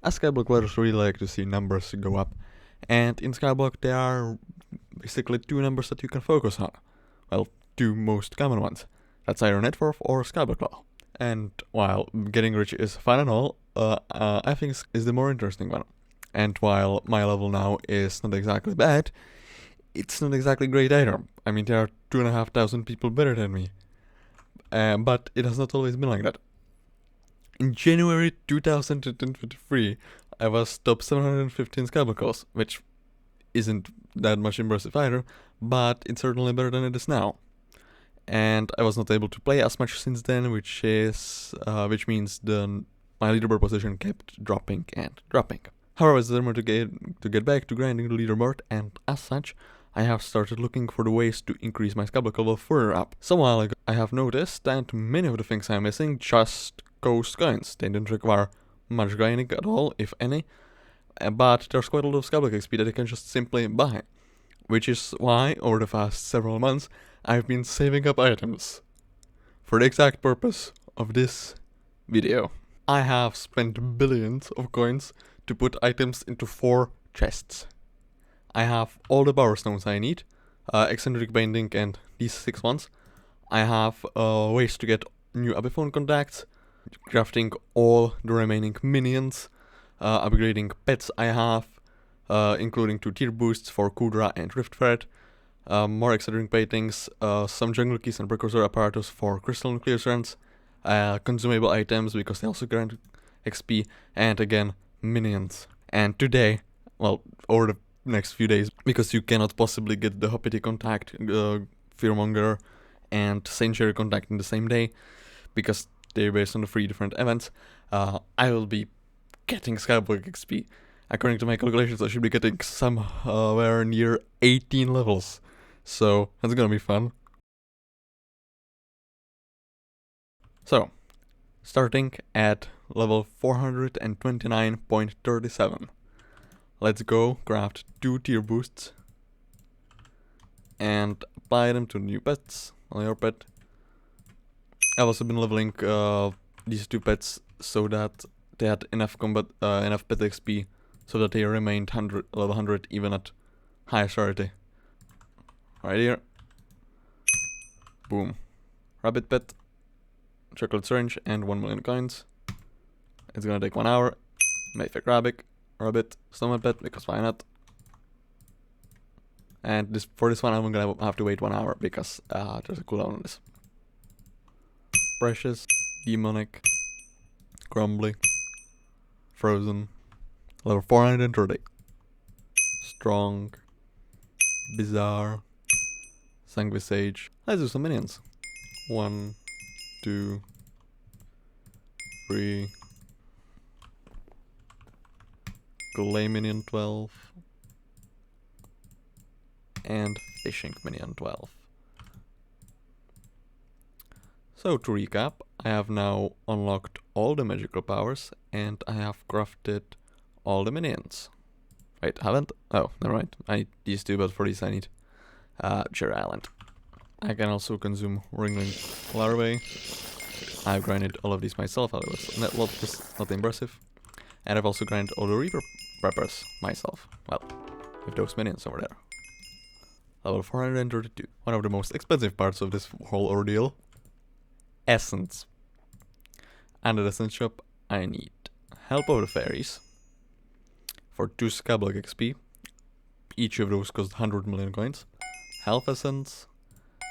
As SkyBlock players really like to see numbers go up, and in SkyBlock there are basically two numbers that you can focus on. Well, two most common ones. That's either net worth or SkyBlock level. And while getting rich is fun and all, I think is the more interesting one. And while my level now is not exactly bad, it's not exactly great either. I mean, there are 2,500 people better than me. But it has not always been like that. In January 2023, I was top 715 SkyBlock calls, which isn't that much impressive either, but it's certainly better than it is now. And I was not able to play as much since then, which means my leaderboard position kept dropping and dropping. However, I was determined to get back to grinding the leaderboard, and as such, I have started looking for the ways to increase my SkyBlock level further up. Some while ago, I have noticed that many of the things I'm missing just cost coins. They don't require much grinding at all, if any, but there's quite a lot of SkyBlock XP that I can just simply buy. Which is why, over the past several months, I've been saving up items for the exact purpose of this video. I have spent billions of coins to put items into 4 chests. I have all the power stones I need, eccentric binding and these 6 ones. I have ways to get new abiphone contacts, crafting all the remaining minions, upgrading pets I have, including 2 tier boosts for Kudra and Rift Thread, more eccentric paintings, some jungle keys and precursor apparatus for crystal nuclear strands, consumable items because they also grant XP, and again, minions. And today, well, over the next few days, because you cannot possibly get the Hoppity contact, Fearmonger, and Sanctuary contact in the same day, because they're based on the 3 different events, I will be getting SkyBlock XP. According to my calculations, I should be getting somewhere near 18 levels. So, that's gonna be fun. So, starting at level 429.37. Let's go craft 2 tier boosts and apply them to new pets on your pet. I've also been leveling these 2 pets so that they had enough enough pet XP so that they remained level 100 even at highest rarity. Right here. Boom. Rabbit pet, chocolate syringe, and 1 million coins. It's gonna take 1 hour. Mayfair rabbit, snowman pet, because why not? And for this one I'm gonna have to wait 1 hour because there's a cooldown on this. Precious, demonic, crumbly, frozen, level 430. Strong, bizarre, sanguisage. Let's do some minions. 1, 2, 3. Clay minion 12. And fishing minion 12. So to recap, I have now unlocked all the magical powers and I have crafted all the minions. Wait, haven't? Oh, never mind. I need these 2, but for these I need Cherry Island. I can also consume ringling larvae. I've grinded all of these myself, otherwise not impressive. And I've also grinded all the Reaper preppers myself. Well, with those minions over there. Level 432. One of the most expensive parts of this whole ordeal. Essence. And at the Essence shop, I need Help of the Fairies for 2 SkyBlock XP. Each of those cost 100 million coins. Health Essence,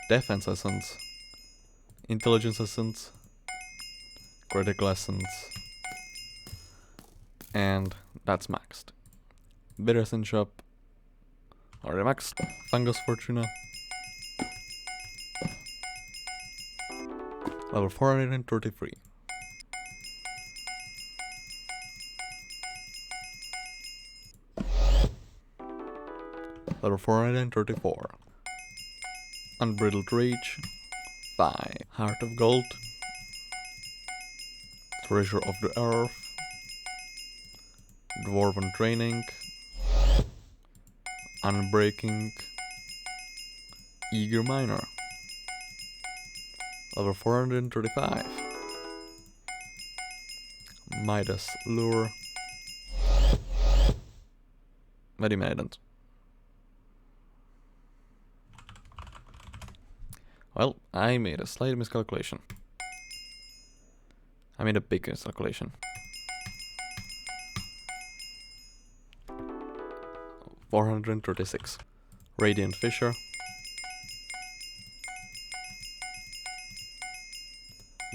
Defense Essence, Intelligence Essence, Critical Essence, and that's maxed. Bitter Essence shop, already maxed. Fungus Fortuna, level 433. Level 434. Unbridled Rage, 5. Heart of Gold, Treasure of the Earth, Dwarven Training, Unbreaking, Eager Miner, level 435. Midas Lure, What do you mean I don't? Well, I made a slight miscalculation. I made a big miscalculation. 436. Radiant Fissure.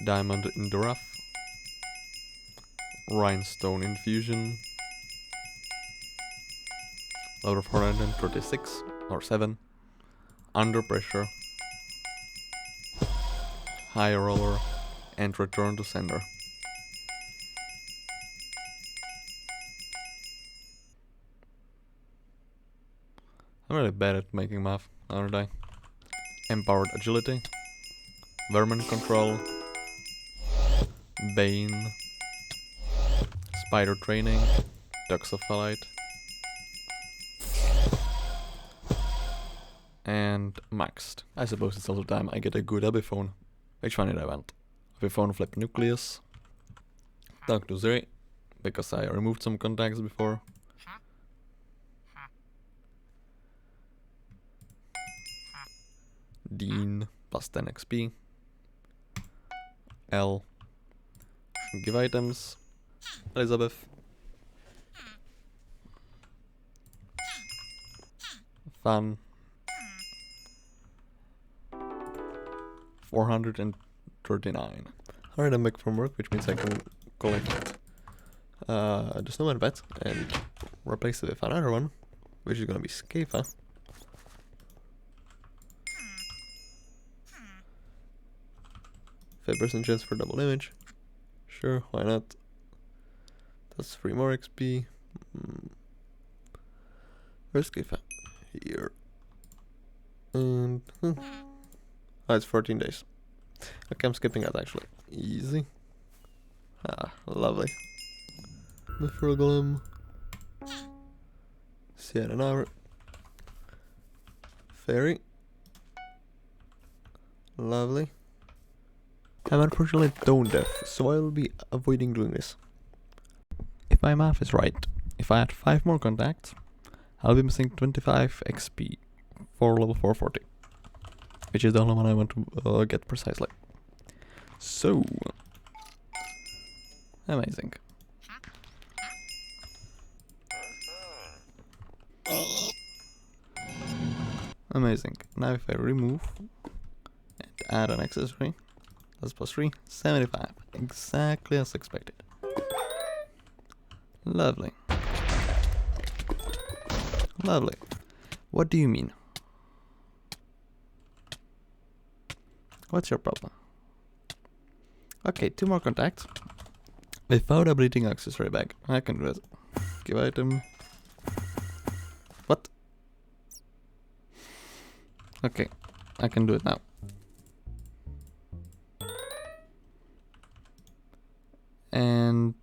Diamond in the Rough. Rhinestone Infusion. Load of 436 or 7. Under Pressure. High Roller. And Return to Sender. I'm really bad at making math, aren't I? Empowered Agility. Vermin Control. Bane. Spider Training. Toxophalite. And maxed. I suppose it's also time I get a good abiphone. Which one did I want? Abiphone Flip Nucleus. Talk to Zeri, because I removed some contacts before. Dean plus 10 XP. L. Give items. Elizabeth. Fun. 439. Alright, I'm back from work, which means I can collect the snowman pet and replace it with another one, which is gonna be Scafa. %5 chance for double damage. Sure, why not? That's 3 more XP. Where's Scafa? Here. And it's 14 days. Okay, I'm skipping that actually. Easy. Ah, lovely. Mithril Golem. Sienna Hour. Fairy. Lovely. I'm unfortunately tone deaf, so I will be avoiding doing this. If my math is right, if I add 5 more contacts, I'll be missing 25 XP for level 440. Which is the only one I want to get precisely. So, amazing. Amazing. Now if I remove and add an accessory, that's plus 3, 75. Exactly as expected. Lovely. Lovely. What do you mean? What's your problem? Okay, 2 more contacts. Without a bleeding accessory bag. I can do it. Give item. What? Okay, I can do it now. And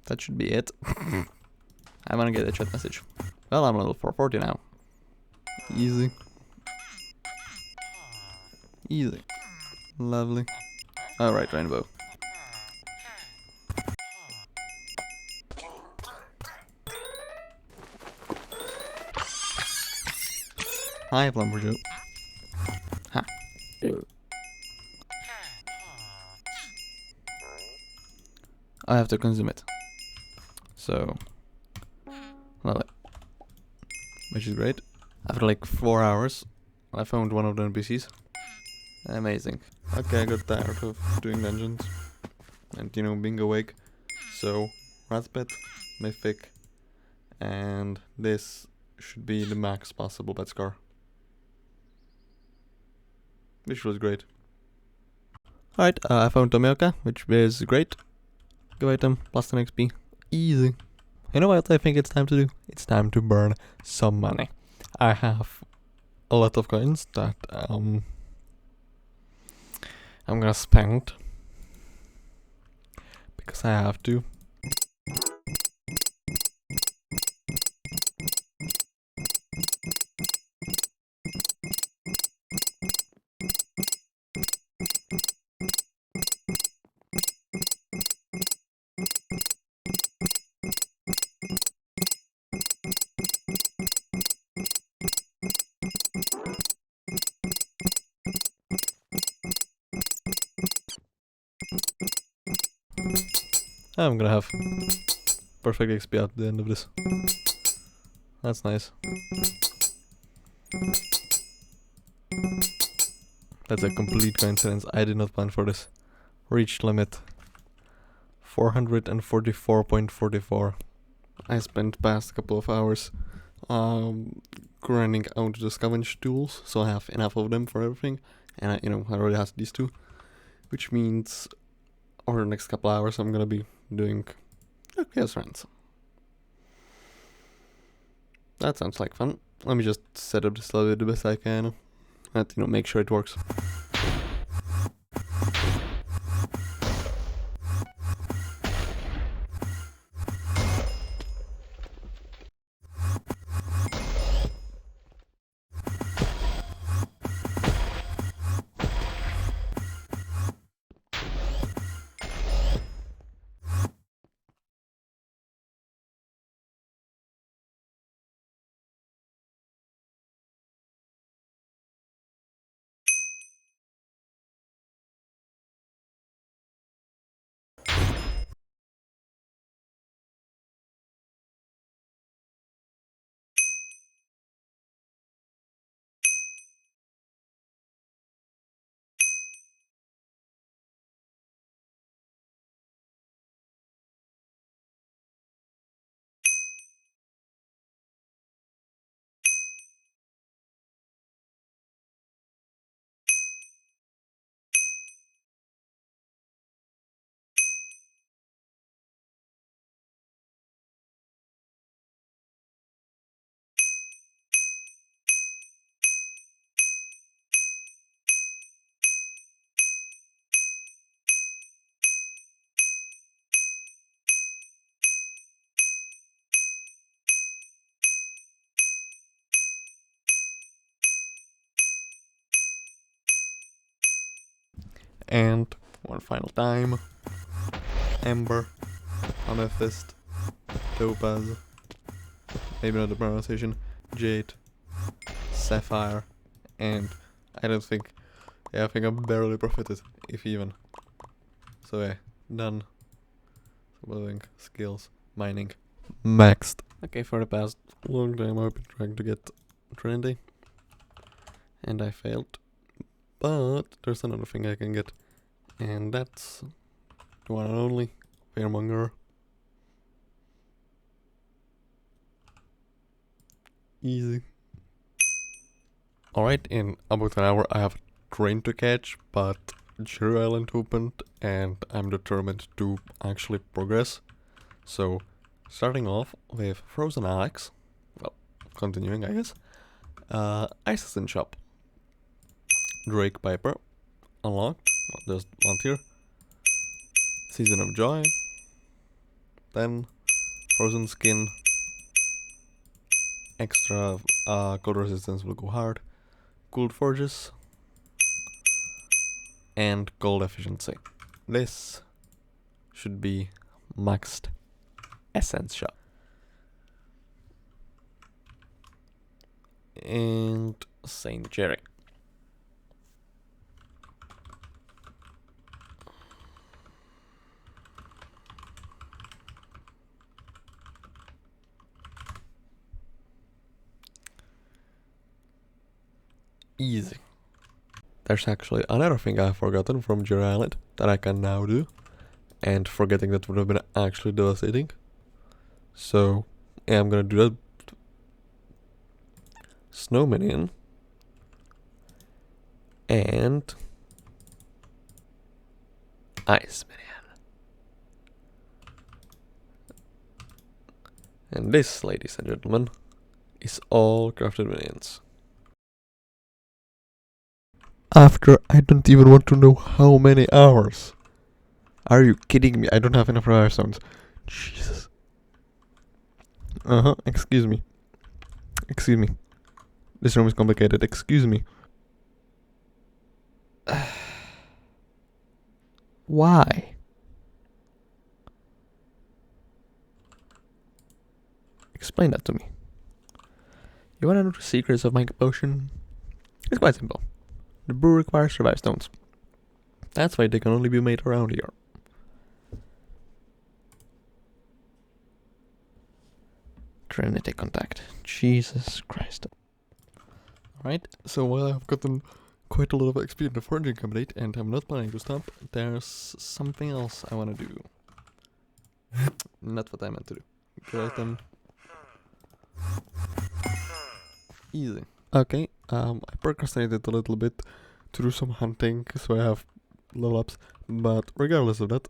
that should be it. I wanna get a chat message. Well, I'm level 440 now. Easy. Easy. Lovely. Alright, Rainbow. Hi, Lumberjack. Ha. I have to consume it. So, lovely. Which is great. After like 4 hours, I found one of the NPCs. Amazing. Okay, I got tired of doing dungeons. And, you know, being awake. So, Ratpet, Mythic, and this should be the max possible pet scar. Which was great. Alright, I found Tomioka, which is great. Go item, plus 10 XP. Easy. You know what I think it's time to do? It's time to burn some money. I have a lot of coins that I'm gonna spend because I have to. I'm gonna have perfect XP at the end of this. That's nice. That's a complete coincidence. I did not plan for this. Reach limit 444.44. I spent past couple of hours grinding out the scavenge tools, so I have enough of them for everything. And I already have these two, which means over the next couple hours I'm gonna be doing chaos runs. That sounds like fun. Let me just set up this level the best I can and make sure it works. And one final time. Amber, Amethyst, Topaz, maybe not the pronunciation, Jade, Sapphire, and I think I barely profited, if even. So yeah, done. Building, skills, mining, maxed. Okay, for the past long time I've been trying to get trendy, and I failed. But there's another thing I can get, and that's the one and only Fearmonger. Easy. Alright, in about an hour I have a train to catch, but Cherry Island opened and I'm determined to actually progress. So, starting off with Frozen Alex, well, continuing I guess, Assassin Shop, Drake Piper, unlocked, well, there's one tier, Season of Joy, then Frozen Skin, extra cold resistance will go hard, Cold Forges, and Gold Efficiency. This should be maxed Essence Shop. And Saint Jerry. Easy. There's actually another thing I've forgotten from Jerry Island that I can now do, and forgetting that would have been actually devastating. So yeah, I'm gonna do that. Snow Minion and Ice Minion. And this, ladies and gentlemen, is all crafted minions. After I don't even want to know how many hours. Are you kidding me? I don't have enough rare stones. Jesus. Excuse me. Excuse me. This room is complicated. Excuse me. Why? Explain that to me. You wanna know the secrets of my potion? It's quite simple. The brew requires revive stones. That's why they can only be made around here. Trinity contact. Jesus Christ. Alright, so while I've gotten quite a lot of XP in the forging cabinet and I'm not planning to stop, there's something else I want to do. Not what I meant to do. Good item. Easy. Okay, I procrastinated a little bit to do some hunting, so I have level ups, but regardless of that,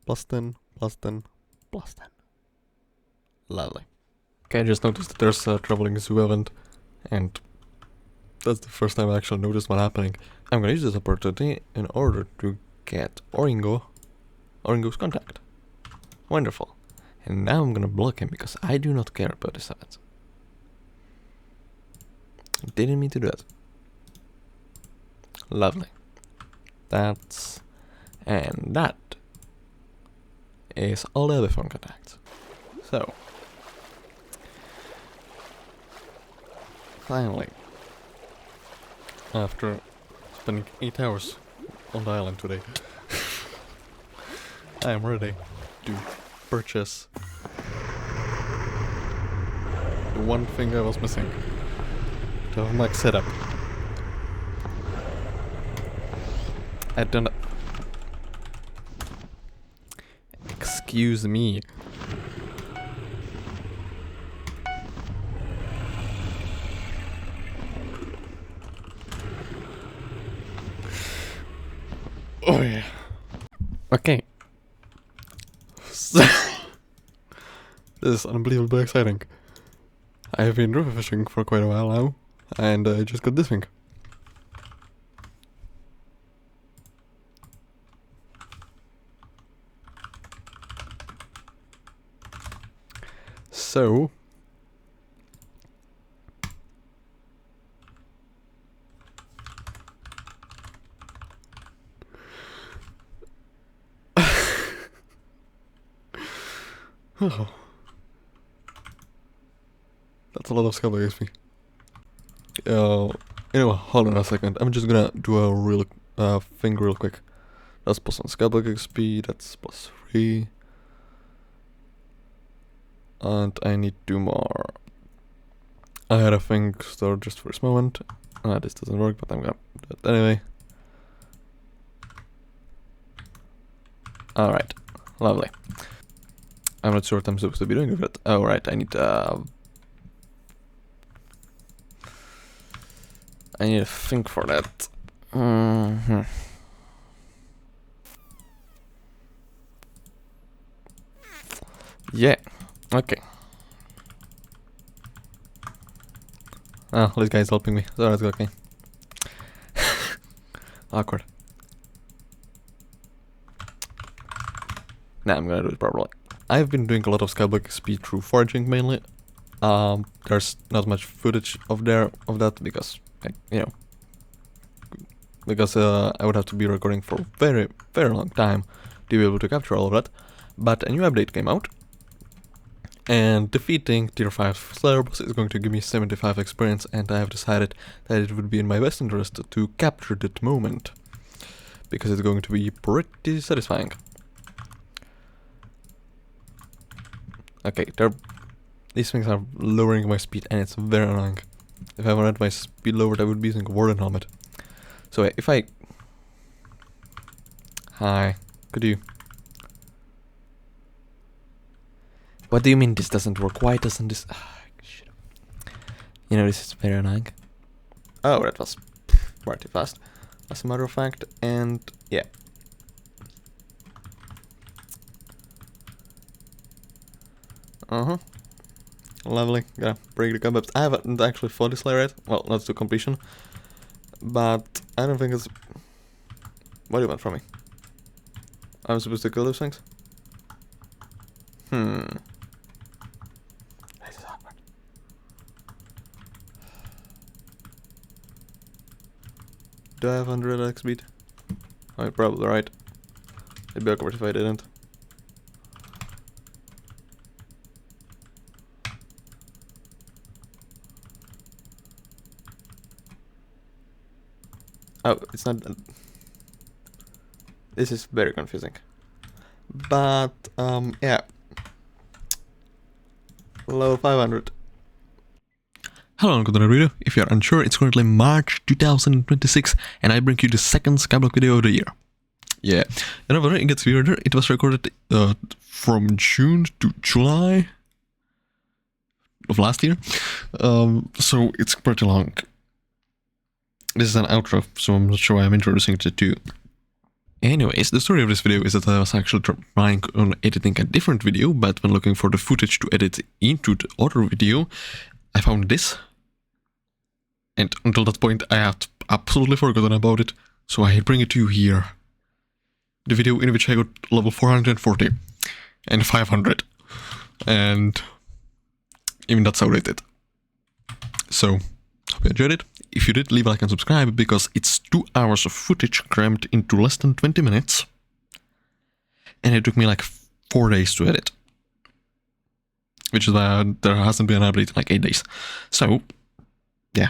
plus 10, plus 10, plus 10. Lovely. Okay, I just noticed that there's a traveling zoo event, and that's the first time I actually noticed what's happening. I'm gonna use this opportunity in order to get Oringo's contact. Wonderful. And now I'm gonna block him because I do not care about this event. Didn't mean to do that. Lovely. And that is all the abiphone contacts. So, finally, after spending 8 hours on the island today, I am ready to purchase the one thing I was missing to have a max setup. I don't know. Excuse me. Oh yeah. Okay. This is unbelievably exciting. I have been river fishing for quite a while now, and I just got this thing. So, oh. That's a lot of SkyBlock XP. Anyway, hold on a second. I'm just gonna do a real thing real quick. That's plus on SkyBlock XP, that's plus 3. And I need 2 more. I had a thing stored just for this moment. This doesn't work, but I'm gonna do it anyway. Alright, lovely. I'm not sure what I'm supposed to be doing with it. Oh, right, I need a thing for that. Yeah, okay. Oh, this guy's helping me, so that's okay. Awkward. Now I'm gonna do it properly. I've been doing a lot of SkyBlock XP through foraging mainly. There's not much footage of that because, I would have to be recording for a very, very long time to be able to capture all of that. But a new update came out, and defeating tier 5 Slayer boss is going to give me 75 experience, and I have decided that it would be in my best interest to capture that moment, because it's going to be pretty satisfying. Okay, these things are lowering my speed, and it's very annoying. If I wanted my speed lowered, I would be using a Warden helmet. So if I... Hi, could you... What do you mean this doesn't work? Why doesn't this... Shit. You know, this is very annoying. Oh, that was pretty fast, as a matter of fact, and yeah. Lovely. Gotta break the cobwebs. I haven't actually fought this Slayer yet. Well, not to completion. But I don't think it's... What do you want from me? I'm supposed to kill those things? This is awkward. Do I have 100 speed? Oh, you're probably right. It'd be awkward if I didn't. Oh, it's not... This is very confusing. But, yeah. Level 500. Hello and welcome to another video. If you are unsure, it's currently March 2026 and I bring you the second SkyBlock video of the year. Yeah, and over there it gets weirder. It was recorded from June to July of last year, so it's pretty long. This is an outro, so I'm not sure why I'm introducing it to you. Anyways, the story of this video is that I was actually trying on editing a different video, but when looking for the footage to edit into the other video, I found this. And until that point, I had absolutely forgotten about it, so I bring it to you here. The video in which I got level 440 and 500. And even that's outdated. So, hope you enjoyed it. If you did, leave a like and subscribe, because it's 2 hours of footage crammed into less than 20 minutes. And it took me like 4 days to edit. Which is why there hasn't been an update in like 8 days. So, yeah.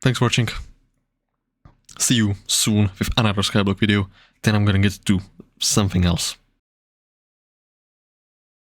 Thanks for watching. See you soon with another SkyBlock video. Then I'm gonna get to something else.